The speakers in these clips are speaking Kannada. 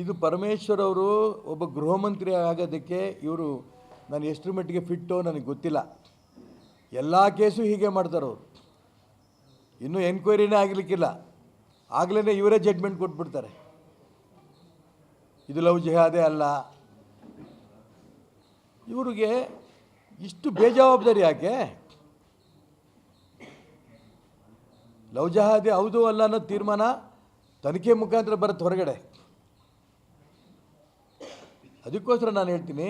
ಇದು ಪರಮೇಶ್ವರ್ ಅವರು ಒಬ್ಬ ಗೃಹ ಮಂತ್ರಿ ಆಗೋದಕ್ಕೆ ಇವರು ನಾನು ಎಷ್ಟರ ಮಟ್ಟಿಗೆ ಫಿಟ್ಟೋ ನನಗೆ ಗೊತ್ತಿಲ್ಲ. ಎಲ್ಲ ಕೇಸು ಹೀಗೆ ಮಾಡ್ತಾರವರು. ಇನ್ನೂ ಎನ್ಕ್ವೈರಿನೇ ಆಗಲಿಕ್ಕಿಲ್ಲ, ಆಗಲೇ ಇವರೇ ಜಡ್ಮೆಂಟ್ ಕೊಟ್ಬಿಡ್ತಾರೆ. ಇದು ಲವ್ ಜಿಹಾದೇ ಅಲ್ಲ. ಇವರಿಗೆ ಇಷ್ಟು ಬೇಜವಾಬ್ದಾರಿ ಯಾಕೆ? ಲವ್ ಜಿಹಾದೇ ಹೌದು ಅಲ್ಲ ಅನ್ನೋ ತೀರ್ಮಾನ ತನಿಖೆ ಮುಖಾಂತರ ಬರುತ್ತೆ ಹೊರಗಡೆ. ಅದಕ್ಕೋಸ್ಕರ ನಾನು ಹೇಳ್ತೀನಿ,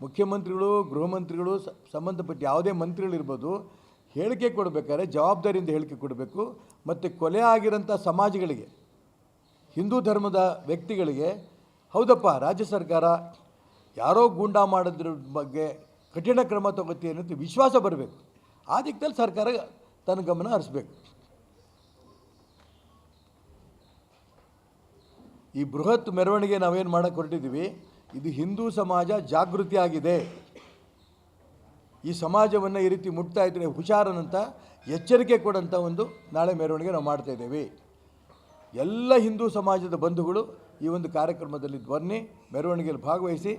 ಮುಖ್ಯಮಂತ್ರಿಗಳು, ಗೃಹ ಮಂತ್ರಿಗಳು, ಸಂಬಂಧಪಟ್ಟ ಯಾವುದೇ ಮಂತ್ರಿಗಳಿರ್ಬೋದು, ಹೇಳಿಕೆ ಕೊಡಬೇಕಾದ್ರೆ ಜವಾಬ್ದಾರಿಯಿಂದ ಹೇಳಿಕೆ ಕೊಡಬೇಕು. ಮತ್ತು ಕೊಲೆ ಆಗಿರೋಂಥ ಸಮಾಜಗಳಿಗೆ, ಹಿಂದೂ ಧರ್ಮದ ವ್ಯಕ್ತಿಗಳಿಗೆ ಹೌದಪ್ಪ ರಾಜ್ಯ ಸರ್ಕಾರ ಯಾರೋ ಗೂಂಡಾ ಮಾಡೋದ್ರ ಬಗ್ಗೆ ಕಠಿಣ ಕ್ರಮ ತಗೋತಿ ಅನ್ನೋದು ವಿಶ್ವಾಸ ಬರಬೇಕು. ಆ ದಿಕ್ಕಲ್ಲಿ ಸರ್ಕಾರ ತನ್ನ ಗಮನ ಹರಿಸಬೇಕು. ಈ ಬೃಹತ್ ಮೆರವಣಿಗೆ ನಾವೇನು ಮಾಡೋಕ್ಕೆ ಹೊರಟಿದ್ದೀವಿ, ಇದು ಹಿಂದೂ ಸಮಾಜ ಜಾಗೃತಿ ಆಗಿದೆ. ಈ ಸಮಾಜವನ್ನು ಈ ರೀತಿ ಮುಟ್ತಾ ಇದ್ದರೆ ಹುಷಾರನಂತ ಎಚ್ಚರಿಕೆ ಕೊಡೋಂಥ ಒಂದು ನಾಳೆ ಮೆರವಣಿಗೆ ನಾವು ಮಾಡ್ತಾಯಿದ್ದೇವೆ. ಎಲ್ಲ ಹಿಂದೂ ಸಮಾಜದ ಬಂಧುಗಳು ಈ ಒಂದು ಕಾರ್ಯಕ್ರಮದಲ್ಲಿ ಬನ್ನಿ, ಮೆರವಣಿಗೆಯಲ್ಲಿ ಭಾಗವಹಿಸಿ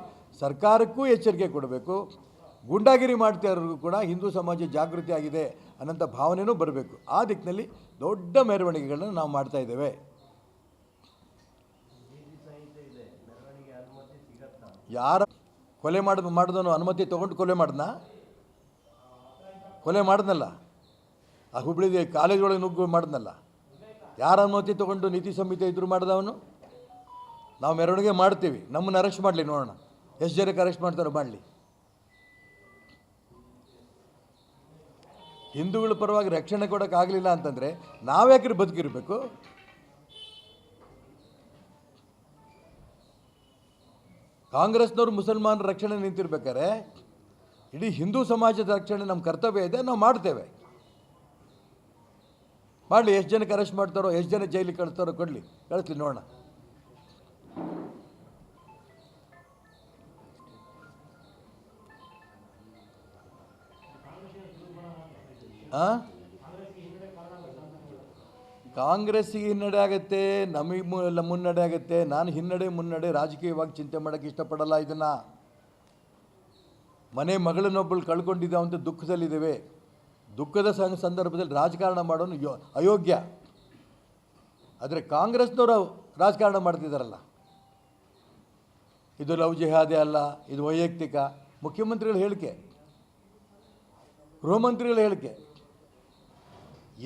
ಸರ್ಕಾರಕ್ಕೂ ಎಚ್ಚರಿಕೆ ಕೊಡಬೇಕು. ಗೂಂಡಾಗಿರಿ ಮಾಡ್ತಾ ಇರೋರಿಗೂ ಕೂಡ ಹಿಂದೂ ಸಮಾಜ ಜಾಗೃತಿ ಆಗಿದೆ ಅನ್ನೋಂಥ ಭಾವನೆಯೂ ಬರಬೇಕು. ಆ ದಿಕ್ಕಿನಲ್ಲಿ ದೊಡ್ಡ ಮೆರವಣಿಗೆಗಳನ್ನು ನಾವು ಮಾಡ್ತಾಯಿದ್ದೇವೆ. ಯಾರ ಕೊಲೆ ಮಾಡಿದವನು ಅನುಮತಿ ತೊಗೊಂಡು ಕೊಲೆ ಮಾಡಿದ್ನ? ಕೊಲೆ ಮಾಡಿದ್ನಲ್ಲ, ಆ ಹುಬ್ಳಿಗೆ ಕಾಲೇಜ್ ಒಳಗೆ ನುಗ್ಗು ಮಾಡಿದ್ನಲ್ಲ, ಯಾರ ಅನುಮತಿ ತೊಗೊಂಡು ನೀತಿ ಸಂಹಿತೆ ಇದ್ರು ಮಾಡಿದವನು? ನಾವು ಮೆರವಣಿಗೆ ಮಾಡ್ತೀವಿ, ನಮ್ಮನ್ನು ಅರೆಸ್ಟ್ ಮಾಡಲಿ, ನೋಡೋಣ ಎಷ್ಟು ಜನಕ್ಕೆ ಅರೆಸ್ಟ್ ಮಾಡ್ತಾರೋ ಮಾಡಲಿ. ಹಿಂದೂಗಳ ಪರವಾಗಿ ರಕ್ಷಣೆ ಕೊಡೋಕ್ಕಾಗಲಿಲ್ಲ ಅಂತಂದರೆ ನಾವ್ಯಾಕ್ರಿ ಬದುಕಿರಬೇಕು? ಕಾಂಗ್ರೆಸ್ನವರು ಮುಸಲ್ಮಾನರ ರಕ್ಷಣೆ ನಿಂತಿರ್ಬೇಕಾದ್ರೆ ಇಡೀ ಹಿಂದೂ ಸಮಾಜದ ರಕ್ಷಣೆ ನಮ್ಮ ಕರ್ತವ್ಯ ಇದೆ, ನಾವು ಮಾಡ್ತೇವೆ. ಮಾಡಲಿ, ಎಷ್ಟು ಜನಕ್ಕೆ ಅರೆಸ್ಟ್ ಮಾಡ್ತಾರೋ, ಎಷ್ಟು ಜನ ಜೈಲಿಗೆ ಕಳಿಸ್ತಾರೋ ಕಳಿಸ್ಲಿ ನೋಡೋಣ. ಕಾಂಗ್ರೆಸ್ಸಿಗೆ ಹಿನ್ನಡೆ ಆಗುತ್ತೆ, ನಮಗೆ ಮುನ್ನಡೆ ಆಗುತ್ತೆ. ನಾನು ಹಿನ್ನಡೆ ಮುನ್ನಡೆ ರಾಜಕೀಯವಾಗಿ ಚಿಂತೆ ಮಾಡೋಕ್ಕೆ ಇಷ್ಟಪಡಲ್ಲ. ಇದನ್ನು ಮನೆ ಮಗಳನ್ನೊಬ್ಬಳು ಕಳ್ಕೊಂಡಿದ್ದಾವೆ ಅಂತ ದುಃಖದಲ್ಲಿದ್ದೇವೆ. ದುಃಖದ ಸಂದರ್ಭದಲ್ಲಿ ರಾಜಕಾರಣ ಮಾಡೋನು ಅಯೋಗ್ಯ. ಆದರೆ ಕಾಂಗ್ರೆಸ್ನವರು ರಾಜಕಾರಣ ಮಾಡ್ತಿದ್ದಾರಲ್ಲ, ಇದು ಲವ್ ಜಿಹಾದೇ ಅಲ್ಲ, ಇದು ವೈಯಕ್ತಿಕ. ಮುಖ್ಯಮಂತ್ರಿಗಳ ಹೇಳಿಕೆ, ಗೃಹ ಮಂತ್ರಿಗಳ ಹೇಳಿಕೆ,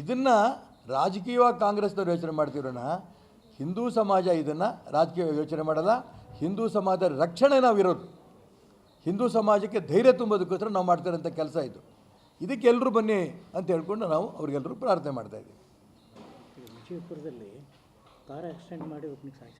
ಇದನ್ನು ರಾಜಕೀಯವಾಗಿ ಕಾಂಗ್ರೆಸ್ನವ್ರು ಯೋಚನೆ ಮಾಡ್ತಿರೋಣ. ಹಿಂದೂ ಸಮಾಜ ಇದನ್ನು ರಾಜಕೀಯ ಯೋಚನೆ ಮಾಡಲ್ಲ. ಹಿಂದೂ ಸಮಾಜದ ರಕ್ಷಣೆ ನಾವಿರೋದು, ಹಿಂದೂ ಸಮಾಜಕ್ಕೆ ಧೈರ್ಯ ತುಂಬೋದಕ್ಕೋಸ್ಕರ ನಾವು ಮಾಡ್ತಿರೋಂಥ ಕೆಲಸ ಇದು. ಇದಕ್ಕೆ ಎಲ್ಲರೂ ಬನ್ನಿ ಅಂತ ಹೇಳ್ಕೊಂಡು ನಾವು ಅವ್ರಿಗೆಲ್ಲರೂ ಪ್ರಾರ್ಥನೆ ಮಾಡ್ತಾಯಿದ್ದೀವಿ. ವಿಜಯಪುರದಲ್ಲಿ ಕಾರ್ ಆಕ್ಸಿಡೆಂಟ್ ಮಾಡಿ ಒಬ್ಬನಿಗೆ ಸಾಯಿಸಿದ್ದಾರೆ.